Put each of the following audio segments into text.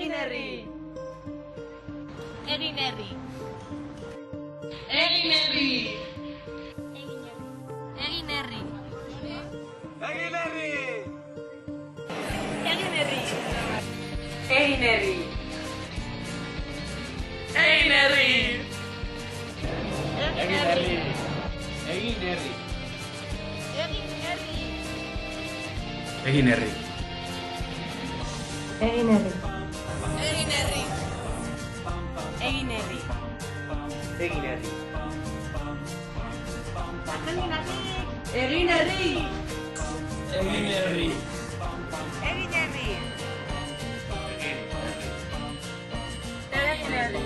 Egin herri. Egin herri. Egin herri. Egin herri. Egin herri! Egin herri. Egin herri. Egin herri. Egin herri! Egin herri! Egin herri. Egin herri! Egin herri. Egin herri. Egin herri. Egin herri! Egin herri. Egin herri! Egin herri. Egin herri. Egin herri.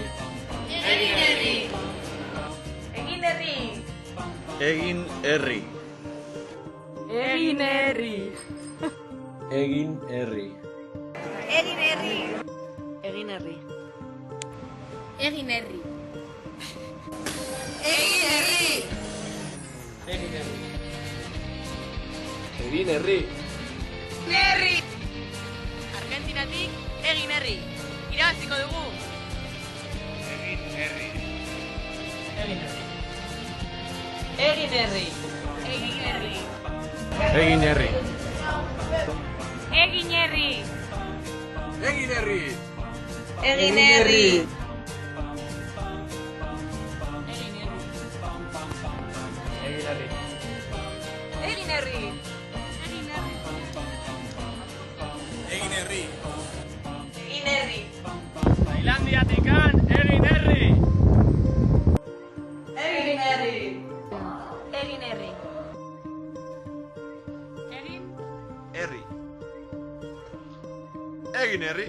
Egin herri. Egin herri! Egin herri. Egin herri! Egin herri. Egin herri. Egin herri. Egin herri! Egin herri! Herri. Argentinatik egin herri. Irabaziko dugu. Egin herri! Egin herri. Egin herri. Egin herri. Egin herri! Egin herri. Egin herri! Egin herri. Egin herri! Egin herri. Egin herri! Egin herri. Tailandiatikan egin herri! Egin herri. Egin herri. Egin Herri! Egin herri!